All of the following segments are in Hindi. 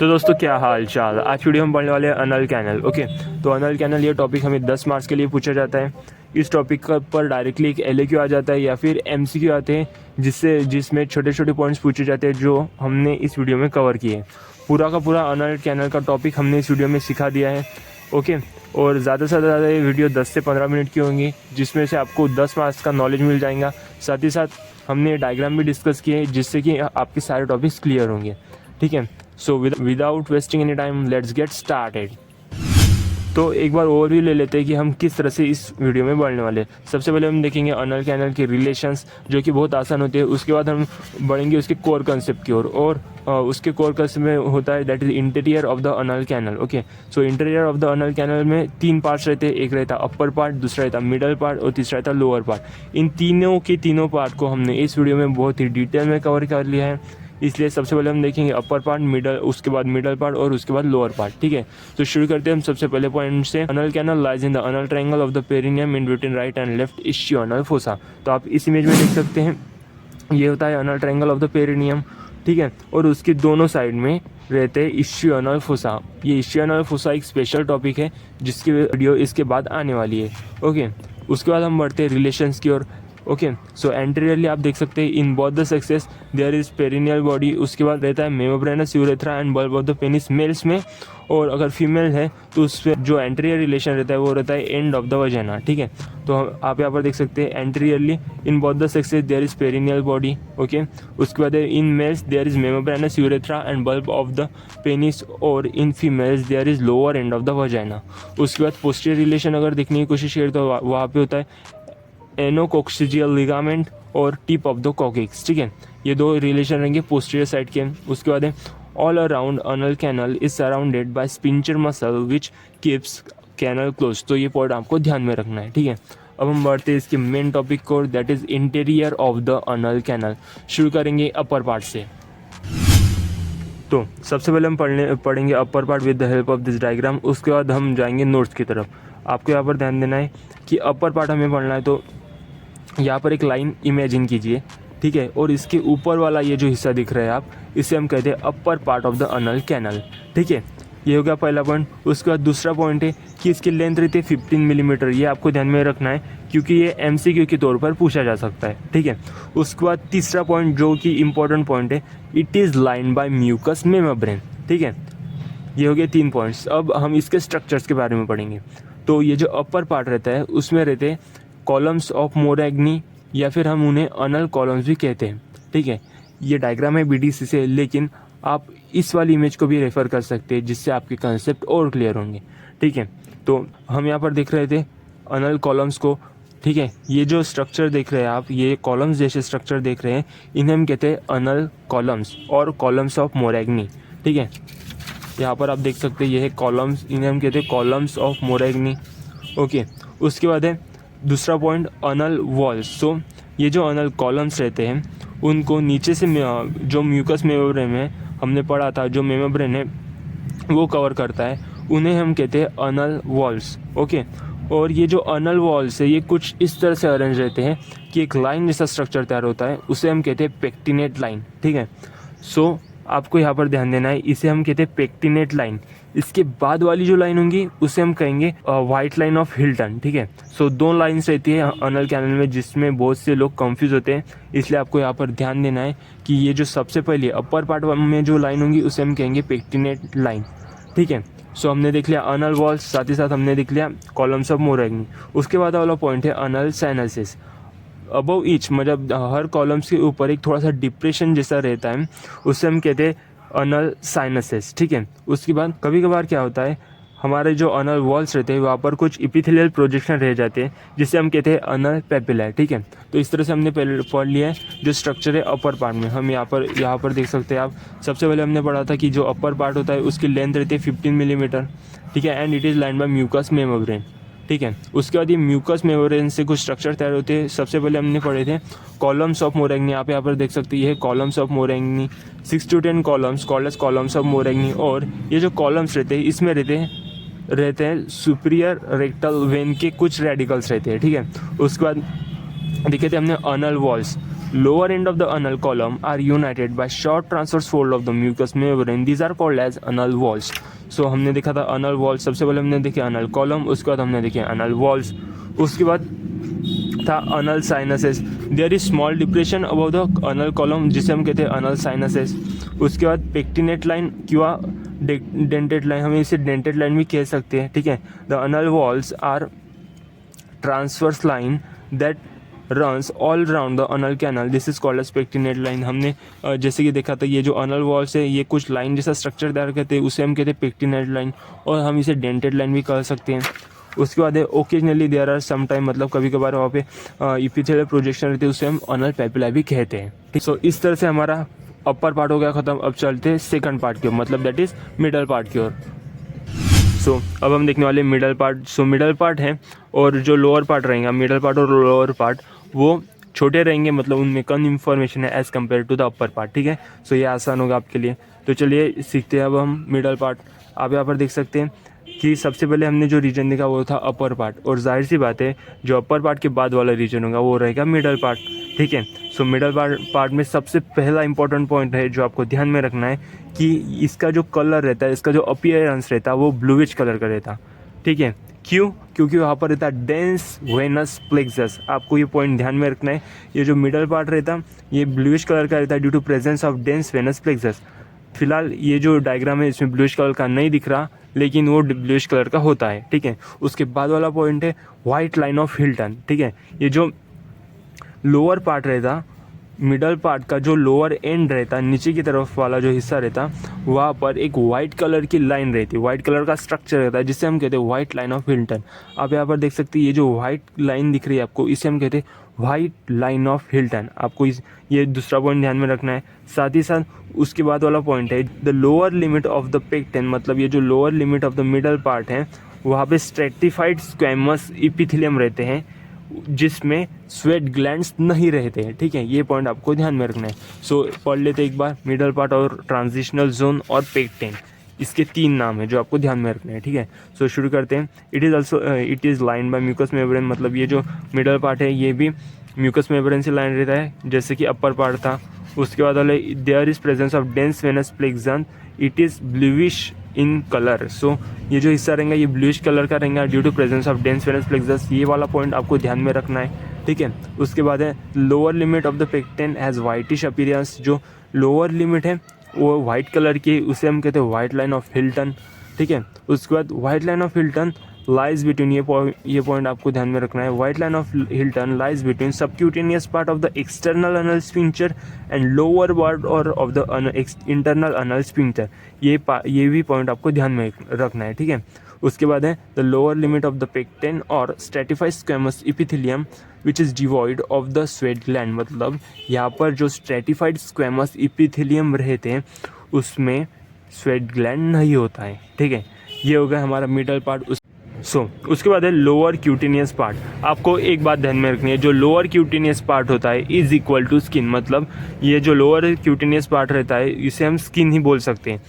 तो दोस्तों क्या हाल चाल। आज वीडियो हम पढ़ने वाले हैं अनल कैनल। ओके, तो अनल कैनल ये टॉपिक हमें 10 मार्क्स के लिए पूछा जाता है। इस टॉपिक पर डायरेक्टली एक LAQ आ जाता है या फिर MCQ आते हैं, जिसमें छोटे छोटे पॉइंट्स पूछे जाते हैं जो हमने इस वीडियो में कवर किए। पूरा का पूरा अनल कैनल का टॉपिक हमने इस वीडियो में सिखा दिया है। ओके, और ज़्यादा से ज़्यादा ये वीडियो 10 से 15 मिनट की होंगी, जिसमें से आपको 10 मार्क्स का नॉलेज मिल जाएगा। साथ ही साथ हमने डायग्राम भी डिस्कस किए जिससे कि आपके सारे टॉपिक्स क्लियर होंगे। ठीक है, so without wasting any time let's get started. तो एक बार ओवरव्यू ले लेते हैं कि हम किस तरह से इस वीडियो में बढ़ने वाले हैं। सबसे पहले हम देखेंगे अनल कैनल के रिलेशंस, जो कि बहुत आसान होते हैं। उसके बाद हम बढ़ेंगे उसके कोर कंसेप्ट की ओर, और उसके कोर कंसेप्ट में होता है that is interior of the anal canal. Okay, so interior of the anal canal में 3 पार्ट्स रहते हैं। एक रहता अपर पार्ट, दूसरा रहता मिडल पार्ट और तीसरा रहता लोअर पार्ट। इन तीनों के तीनों पार्ट को हमने इस वीडियो में बहुत ही डिटेल में कवर कर लिया है। इसलिए सबसे पहले हम देखेंगे अपर पार्ट, मिडल, उसके बाद मिडल पार्ट और उसके बाद लोअर पार्ट। ठीक है, तो शुरू करते हैं हम सबसे पहले पॉइंट से। Anal canal lies in the anal triangle of the perineum in between right and left ischioanal fossa. तो आप इस इमेज में देख सकते हैं, ये होता है अनल ट्रायंगल ऑफ द पेरिनियम। ठीक है, और उसके दोनों साइड में रहते हैं इस्चियोअनल फोसा। ये इस्चियोअनल फोसा एक स्पेशल टॉपिक है जिसकी वीडियो इसके बाद आने वाली है। ओके, उसके बाद हम बढ़ते हैं रिलेशंस की ओर। ओके, सो एंटीरियरली आप देख सकते हैं in both the sexes there is perineal body. उसके बाद रहता है membranous urethra and bulb of the penis males में, और अगर फीमेल है तो उसमें जो एंटीरियर रिलेशन रहता है वो रहता है एंड ऑफ द वजाइना। ठीक है, तो आप यहाँ पर देख सकते हैं anteriorly in both the sexes there is perineal body. Okay, उसके बाद in males there is membranous urethra and bulb of the penis, और in females there is lower end of the vagina. उसके बाद पोस्टीरियर रिलेशन अगर देखने की कोशिश करें तो वहाँ पे होता है एनोकोक्सिजियल लिगामेंट और टिप ऑफ द कॉकेक्स। ठीक है, ये दो रिलेशन रहेंगे पोस्टीरियर साइड के। उसके बाद है all around anal canal is surrounded by sphincter muscle which keeps canal close. तो ये पॉइंट आपको ध्यान में रखना है। ठीक है, अब हम बढ़ते हैं इसके मेन टॉपिक को, that is interior of the anal canal. शुरू करेंगे अपर पार्ट से। तो सबसे पहले हम पढ़ेंगे upper part with the help of this diagram. उसके बाद हम जाएंगे नोट्स की तरफ। आपको यहाँ पर ध्यान देना है कि अपर पार्ट हमें पढ़ना है, तो यहाँ पर एक लाइन इमेजिन कीजिए। ठीक है, और इसके ऊपर वाला ये जो हिस्सा दिख रहा है आप, इसे हम कहते हैं upper part of the anal canal. ठीक है, ये हो गया पहला पॉइंट। उसके बाद दूसरा पॉइंट है कि इसकी लेंथ रहती है 15 मिलीमीटर। ये आपको ध्यान में रखना है क्योंकि ये MCQ के तौर पर पूछा जा सकता है। ठीक है, उसके बाद तीसरा पॉइंट जो कि इम्पोर्टेंट पॉइंट है, it is lined by mucous membrane. ठीक है, ये हो गए 3 पॉइंट्स। अब हम इसके स्ट्रक्चर्स के बारे में पढ़ेंगे। तो ये जो अपर पार्ट रहता है उसमें रहते हैं कॉलम्स ऑफ मोरैग्नी, या फिर हम उन्हें अनल कॉलम्स भी कहते हैं। ठीक है, ये डायग्राम है BDC से, लेकिन आप इस वाली इमेज को भी रेफर कर सकते हैं जिससे आपके कंसेप्ट और क्लियर होंगे। ठीक है, तो हम यहाँ पर देख रहे थे अनल कॉलम्स को। ठीक है, ये जो स्ट्रक्चर देख रहे हैं आप, ये कॉलम्स जैसे स्ट्रक्चर देख रहे हैं, इन्हें हम कहते हैं अनल कॉलम्स और कॉलम्स ऑफ मोरैग्नी। ठीक है, यहाँ पर आप देख सकते हैं ये है कॉलम्स, इन्हें हम कहते हैं कॉलम्स ऑफ मोरैग्नी। ओके, उसके बाद है दूसरा पॉइंट अनल वॉल्स। सो ये जो अनल कॉलम्स रहते हैं उनको नीचे से जो म्यूकस मेम्ब्रेन है, हमने पढ़ा था जो मेम्ब्रेन है वो कवर करता है, उन्हें हम कहते हैं अनल वॉल्स। ओके, और ये जो अनल वॉल्स है ये कुछ इस तरह से अरेंज रहते हैं कि एक लाइन जैसा स्ट्रक्चर तैयार होता है, उसे हम कहते हैं पेक्टिनेट लाइन। ठीक है, सो आपको यहाँ पर ध्यान देना है, इसे हम कहते हैं पेक्टिनेट लाइन। इसके बाद वाली जो लाइन होंगी उसे हम कहेंगे वाइट लाइन ऑफ हिल्टन। ठीक है, सो 2 लाइन्स रहती है अनल कैनल में जिसमें बहुत से लोग कंफ्यूज होते हैं, इसलिए आपको यहाँ पर ध्यान देना है कि ये जो सबसे पहले अपर पार्ट में जो लाइन होंगी उसे हम कहेंगे पेक्टिनेट लाइन। ठीक है, सो हमने देख लिया अनल वॉल्स, साथ ही साथ हमने देख लिया कॉलम्स ऑफ मोरैग्नी। उसके बाद वाला पॉइंट है अनल साइनसेस। अबव ईच मतलब हर कॉलम्स के ऊपर एक थोड़ा सा डिप्रेशन जैसा रहता है, उससे हम कहते हैं अनल साइनसेस। ठीक है, उसके बाद कभी कभार क्या होता है, हमारे जो अनल वॉल्स रहते हैं वहाँ पर कुछ इपिथेलियल प्रोजेक्शन रह जाते हैं जिसे हम कहते हैं अनल पेपिला। ठीक है, तो इस तरह से हमने पढ़ लिया है जो स्ट्रक्चर है अपर पार्ट में। हम यहाँ पर देख सकते हैं आप, सबसे पहले हमने पढ़ा था कि जो अपर पार्ट होता है उसकी लेंथ रहती है 15 मिलीमीटर। ठीक है, and it is lined by mucous membrane. ठीक है, उसके बाद ये म्यूकस मेम्ब्रेन से कुछ स्ट्रक्चर तैयार होते हैं। सबसे पहले हमने पढ़े थे कॉलम्स ऑफ मोरैग्नी। आप यहाँ पर देख सकते हैं ये columns of Morgagni, 6 to 10 columns called as columns of Morgagni. और ये जो कॉलम्स रहते हैं इसमें रहते हैं सुपीरियर रेक्टल वेन के कुछ रेडिकल्स रहते हैं। ठीक है, उसके बाद देखे थे हमने अनल walls. lower end of the anal column are united by short transverse fold of the mucous membrane. These are called as anal walls. So हमने देखा था anal walls, सबसे पहले हमने देखे anal column, उसके बाद हमने देखे anal walls, उसके बाद था anal sinuses. There is small depression above the anal column जिसे हम कहते हैं anal sinuses. उसके बाद पेक्टिनेट लाइन किंवा डेंटेड लाइन, हम इसे डेंटेड लाइन भी कह सकते हैं, ठीक है. The anal walls are transverse line that runs all around the anal canal. This is called as pectinate line. हमने जैसे कि देखा था ये जो anal walls है ये कुछ लाइन जैसा स्ट्रक्चर तैयार करते हैं, उसे हम कहते हैं pectinate line, और हम इसे dentate line भी कह सकते हैं. उसके बाद है occasionally there are some time, मतलब कभी कभार वहाँ पे इपिथेलियल प्रोजेक्शन रहते हैं, उसे हम अनल पेपिला भी कहते हैं. सो इस तरह से हमारा अपर पार्ट हो गया ख़त्म. अब चलते हैं सेकंड पार्ट की ओर, मतलब दैट इज़ मिडल पार्ट की ओर. सो अब हम देखने वाले middle part. So middle part है और जो लोअर पार्ट रहेगा, मिडल पार्ट और लोअर पार्ट वो छोटे रहेंगे, मतलब उनमें कम इन्फॉर्मेशन है as compare to the upper part, ठीक है. सो ये आसान होगा आपके लिए. तो चलिए सीखते हैं अब हम मिडल पार्ट. आप यहाँ पर देख सकते हैं कि सबसे पहले हमने जो रीजन देखा वो था अपर पार्ट, और जाहिर सी बात है जो अपर पार्ट के बाद वाला रीजन होगा वो रहेगा मिडल पार्ट, ठीक है. सो मिडल पार्ट में सबसे पहला इंपॉर्टेंट पॉइंट है जो आपको ध्यान में रखना है कि इसका जो कलर रहता है, इसका जो अपीयरेंस रहता है वो ब्लूइश कलर का रहता है, ठीक है. क्यों? क्योंकि वहाँ पर रहता है डेंस वेनस प्लेक्सस. आपको ये पॉइंट ध्यान में रखना है. ये जो मिडल पार्ट रहता है ये ब्लूइश कलर का रहता है due to presence of dense venous plexus. फिलहाल ये जो डायग्राम है इसमें ब्लूइश कलर का नहीं दिख रहा, लेकिन वो ब्लूइश कलर का होता है, ठीक है. उसके बाद वाला पॉइंट है वाइट लाइन ऑफ हिल्टन, ठीक है. ये जो लोअर पार्ट रहता, मिडल पार्ट का जो लोअर एंड रहता, नीचे की तरफ वाला जो हिस्सा रहता, वहाँ पर एक वाइट कलर की लाइन रहती है, वाइट कलर का स्ट्रक्चर रहता है जिसे हम कहते हैं वाइट लाइन ऑफ हिल्टन. आप यहाँ पर देख सकते हैं ये जो वाइट लाइन दिख रही है आपको, इसे हम कहते हैं वाइट लाइन ऑफ हिल्टन. आपको ये दूसरा पॉइंट ध्यान में रखना है. साथ ही साथ उसके बाद वाला पॉइंट है the lower limit of the pecten, मतलब ये जो lower limit of the middle part है वहाँ पे स्ट्रेटिफाइड स्क्वैमस इपिथेलियम रहते हैं जिसमें स्वेट ग्लैंड्स नहीं रहते हैं, ठीक है. ये पॉइंट आपको ध्यान में रखना है. सो पढ़ लेते एक बार मिडल पार्ट और ट्रांजिशनल जोन और पेक्टेन, इसके 3 नाम है जो आपको ध्यान में रखना है, ठीक है. सो शुरू करते हैं. It is line by mucous membrane, मतलब ये जो मिडल पार्ट है ये भी म्यूकस मेम्ब्रेन से लाइन रहता है जैसे कि अपर पार्ट था. उसके बाद वाले there is presence of dense venous plexus, it is bluish in colour. So ये जो हिस्सा रहेगा ये ब्लूइश कलर का रहेगा due to presence of dense venous plexus. ये वाला पॉइंट आपको ध्यान में रखना है, ठीक है. उसके बाद है lower limit of the पेक्टेन has whitish appearance. जो लोअर लिमिट है वो वाइट कलर की, उसे हम कहते हैं वाइट लाइन ऑफ हिल्टन, ठीक है. उसके बाद white line of Hilton lies between, ये पॉइंट आपको ध्यान में रखना है. White line of Hilton lies between subcutaneous part of the external Anal sphincter and lower part और of the internal Anal sphincter. ये भी पॉइंट आपको ध्यान में रखना है, ठीक है. उसके बाद है the lower limit of the pecten और stratified squamous epithelium which is devoid of the sweat gland, मतलब यहाँ पर जो स्ट्रेटिफाइड स्क्वैमस इपिथेलियम रहते हैं उसमें स्वेट ग्लैंड नहीं होता है, ठीक है. ये हो गया हमारा मिडल पार्ट. उसके बाद है लोअर क्यूटेनियस पार्ट. आपको एक बात ध्यान में रखनी है, जो लोअर क्यूटेनियस पार्ट होता है इज इक्वल टू स्किन, मतलब ये जो लोअर क्यूटेनियस पार्ट रहता है इसे हम स्किन ही बोल सकते हैं.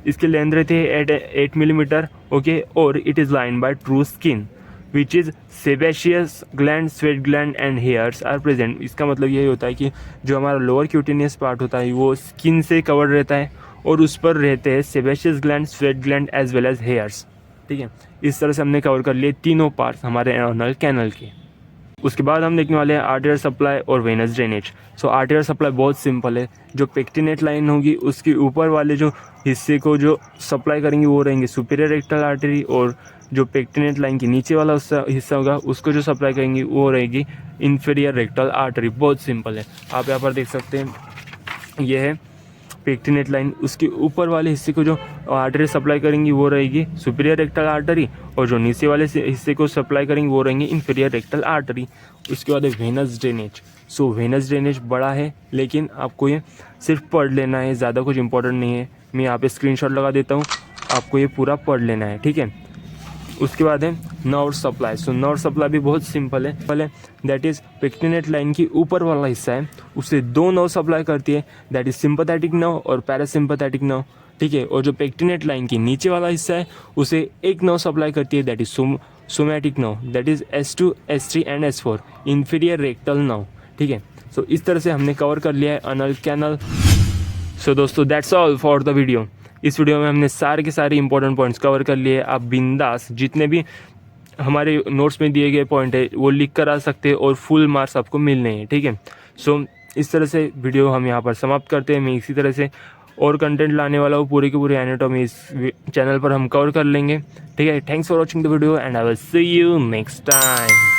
इसकी लेंथ रहती है 8 मिलीमीटर, ओके, और it is line by true skin which is sebaceous gland, sweat gland and hairs are present. इसका मतलब यही होता है कि जो हमारा लोअर क्यूटेनियस पार्ट होता है वो स्किन से कवर्ड रहता है और उस पर रहते हैं sebaceous gland, sweat gland as well as hairs, ठीक है. इस तरह से हमने कवर कर लिए तीनों पार्ट्स हमारे एनल कैनल के. उसके बाद हम देखने वाले हैं आर्टेरियल सप्लाई और वेनस ड्रेनेज. आर्टेरियल सप्लाई बहुत सिंपल है. जो पेक्टिनेट लाइन होगी उसके ऊपर वाले जो हिस्से को जो सप्लाई करेंगे वो रहेंगे सुपीरियर रेक्टल आर्टरी, और जो पेक्टिनेट लाइन के नीचे वाला हिस्सा होगा उसको जो सप्लाई करेंगी वो रहेगी इन्फीरियर रेक्टल आर्टरी. बहुत सिंपल है. आप यहाँ पर देख सकते हैं ये है पेक्टिनेट लाइन, उसके ऊपर वाले हिस्से को जो आर्टरी सप्लाई करेंगी वो रहेगी सुपीरियर रेक्टल आर्टरी, और जो नीचे वाले हिस्से को सप्लाई करेंगे वो रहेंगे इन्फीरियर रेक्टल आर्टरी. उसके बाद है वेनस ड्रेनेज. वेनस ड्रेनेज बड़ा है लेकिन आपको ये सिर्फ पढ़ लेना है, ज़्यादा कुछ इंपॉर्टेंट नहीं है. मैं यहाँ पे स्क्रीनशॉट लगा देता हूँ, आपको ये पूरा पढ़ लेना है, ठीक है. उसके बाद है नर्व सप्लाई. नर्व सप्लाई भी बहुत सिंपल है. पहले दैट इज़ पेक्टिनेट लाइन की ऊपर वाला हिस्सा है उसे 2 नर्व सप्लाई करती है, दैट इज़ सिंपैथेटिक नर्व और पैरासिम्पैथेटिक नर्व, ठीक है. और जो पेक्टिनेट लाइन की नीचे वाला हिस्सा है उसे 1 नर्व सप्लाई करती है, that is somatic nerve, that is S2, S3 and S4, inferior rectal nerve, ठीक है. सो इस तरह से हमने कवर कर लिया है अनल कैनल। सो दोस्तों that's all for the video. इस वीडियो में हमने सारे के सारे इंपॉर्टेंट पॉइंट्स कवर कर लिए। आप बिंदास जितने भी हमारे नोट्स में दिए गए पॉइंट है वो लिख कर आ सकते हैं और फुल मार्क्स आपको मिलने हैं, ठीक है। सो इस तरह से वीडियो हम यहाँ पर समाप्त करते हैं। मैं इसी तरह से और कंटेंट लाने वाला हूँ, पूरे के पूरे एनाटॉमी इस चैनल पर हम कवर कर लेंगे, ठीक है। Thanks for watching the video and I will see you next time.